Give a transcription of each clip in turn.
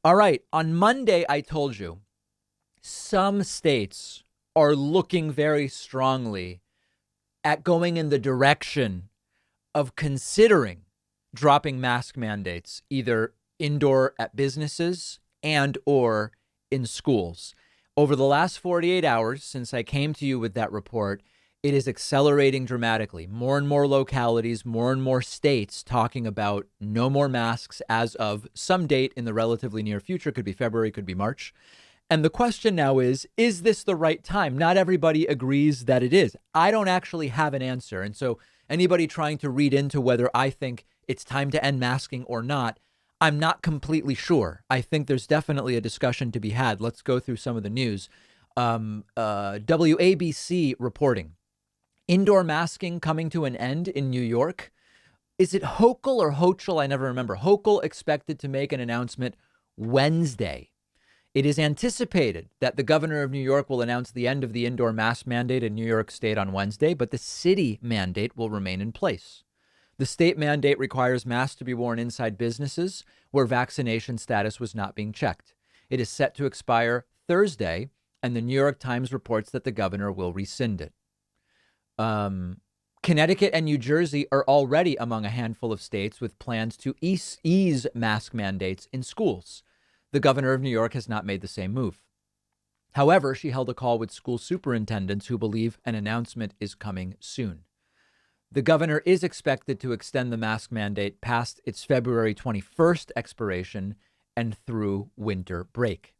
All right. On Monday, I told you some states are looking very strongly at going in the direction of considering dropping mask mandates, either indoor at businesses and or in schools. Over the last 48 hours since I came to you with that report, it is accelerating dramatically. More and more localities, more and more states talking about no more masks as of some date in the relatively near future. Could be February, could be March. And the question now is this the right time? Not everybody agrees that it is. I don't actually have an answer. And so anybody trying to read into whether I think it's time to end masking or not, I'm not completely sure. I think there's definitely a discussion to be had. Let's go through some of the news. WABC reporting. Indoor masking coming to an end in New York. Is it Hochul or Hochul? I never remember. Hochul expected to make an announcement Wednesday. It is anticipated that the governor of New York will announce the end of the indoor mask mandate in New York State on Wednesday, but the city mandate will remain in place. The state mandate requires masks to be worn inside businesses where vaccination status was not being checked. It is set to expire Thursday, and the New York Times reports that the governor will rescind it. Connecticut and New Jersey are already among a handful of states with plans to ease mask mandates in schools. The governor of New York has not made the same move. However, she held a call with school superintendents who believe an announcement is coming soon. The governor is expected to extend the mask mandate past its February 21st expiration and through winter break.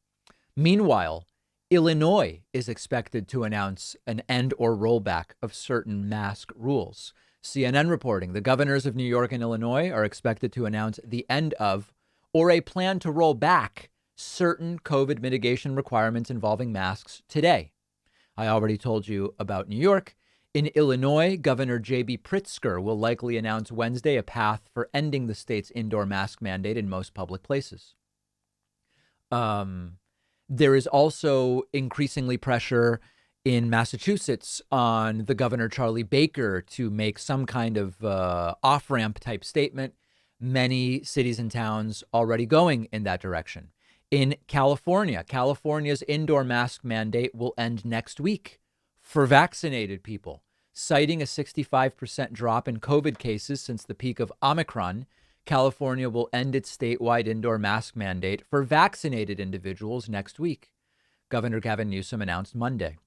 Meanwhile, Illinois is expected to announce an end or rollback of certain mask rules. CNN reporting the governors of New York and Illinois are expected to announce the end of or a plan to roll back certain COVID mitigation requirements involving masks today. I already told you about New York. In Illinois, Governor J.B. Pritzker will likely announce Wednesday a path for ending the state's indoor mask mandate in most public places. There is also increasingly pressure in Massachusetts on the governor, Charlie Baker, to make some kind of off-ramp type statement. Many cities and towns already going in that direction. In California, California's indoor mask mandate will end next week for vaccinated people. Citing a 65% drop in COVID cases since the peak of Omicron, California will end its statewide indoor mask mandate for vaccinated individuals next week, Governor Gavin Newsom announced Monday.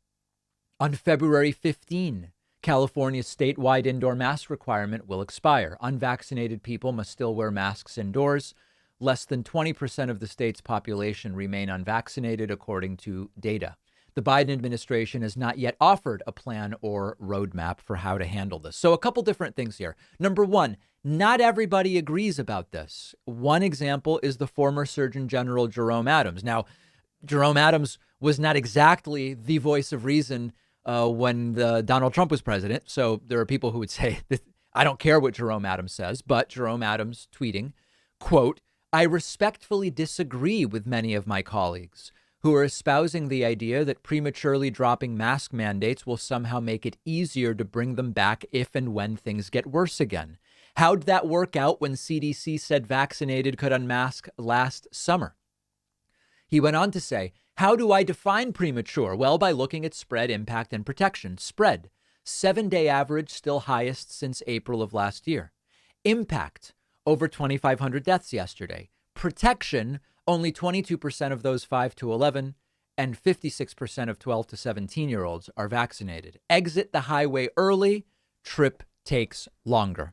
On February 15, California's statewide indoor mask requirement will expire. Unvaccinated people must still wear masks indoors. Less than 20% of the state's population remain unvaccinated, according to data. The Biden administration has not yet offered a plan or roadmap for how to handle this. So a couple different things here. Number one, not everybody agrees about this. One example is the former Surgeon General Jerome Adams. Now, Jerome Adams was not exactly the voice of reason when Donald Trump was president. So there are people who would say, I don't care what Jerome Adams says, but Jerome Adams tweeting, quote, I respectfully disagree with many of my colleagues who are espousing the idea that prematurely dropping mask mandates will somehow make it easier to bring them back if and when things get worse again. How'd that work out when CDC said vaccinated could unmask last summer? He went on to say, how do I define premature? Well, by looking at spread, impact, and protection. Spread, 7-day average, still highest since April of last year. Impact, over 2,500 deaths yesterday. Protection, only 22% of those 5 to 11 and 56% of 12 to 17-year-olds are vaccinated. Exit the highway early, trip takes longer.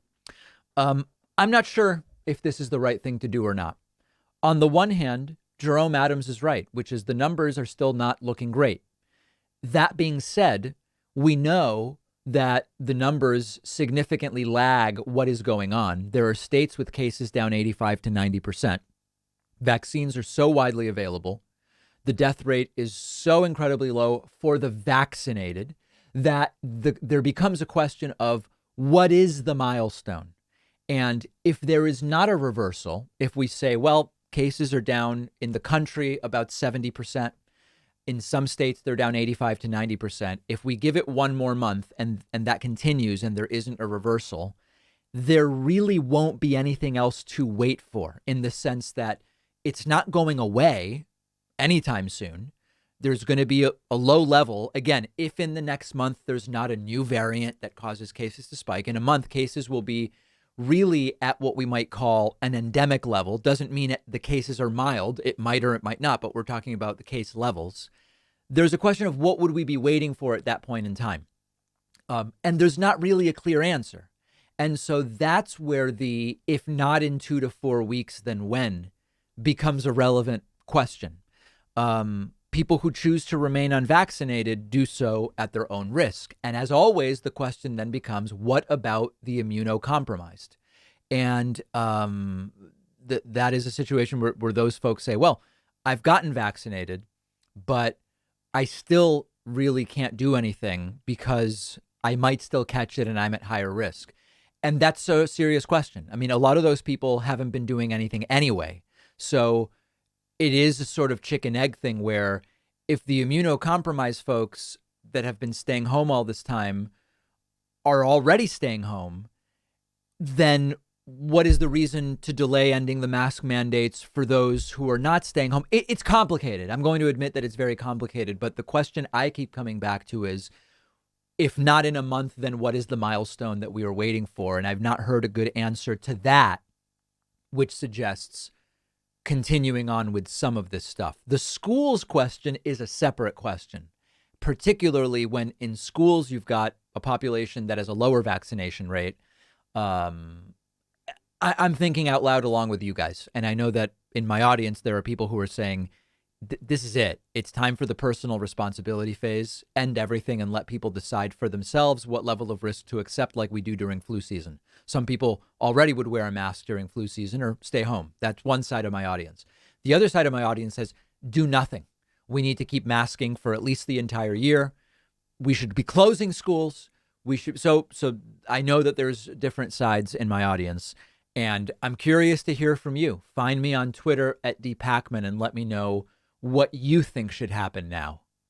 I'm not sure if this is the right thing to do or not. On the one hand, Jerome Adams is right, which is the numbers are still not looking great. That being said, we know that the numbers significantly lag what is going on. There are states with cases down 85 to 90%. Vaccines are so widely available. The death rate is so incredibly low for the vaccinated that there becomes a question of what is the milestone? And if there is not a reversal, if we say, well, cases are down in the country about 70%, in some states they're down 85 to 90%. If we give it one more month and that continues and there isn't a reversal, there really won't be anything else to wait for, in the sense that it's not going away anytime soon. There's going to be a low level. Again, if in the next month there's not a new variant that causes cases to spike, in a month, cases will be really at what we might call an endemic level. Doesn't mean the cases are mild. It might or it might not, but we're talking about the case levels. There's a question of what would we be waiting for at that point in time? And there's not really a clear answer. And so that's where the if not in 2 to 4 weeks, then when becomes a relevant question. People who choose to remain unvaccinated do so at their own risk. And as always, the question then becomes, what about the immunocompromised? And that is a situation where those folks say, well, I've gotten vaccinated, but I still really can't do anything because I might still catch it and I'm at higher risk. And that's a serious question. I mean, a lot of those people haven't been doing anything anyway. So it is a sort of chicken egg thing where if the immunocompromised folks that have been staying home all this time are already staying home, then what is the reason to delay ending the mask mandates for those who are not staying home? It's complicated. I'm going to admit that it's very complicated. But the question I keep coming back to is, if not in a month, then what is the milestone that we are waiting for? And I've not heard a good answer to that, which suggests continuing on with some of this stuff. The schools question is a separate question, particularly when in schools you've got a population that has a lower vaccination rate. I'm thinking out loud along with you guys. And I know that in my audience, there are people who are saying, this is it. It's time for the personal responsibility phase, end everything and let people decide for themselves what level of risk to accept, like we do during flu season. Some people already would wear a mask during flu season or stay home. That's one side of my audience. The other side of my audience says, do nothing. We need to keep masking for at least the entire year. We should be closing schools. We should. So I know that there's different sides in my audience, and I'm curious to hear from you. Find me on Twitter at @dpacman and let me know what you think should happen now.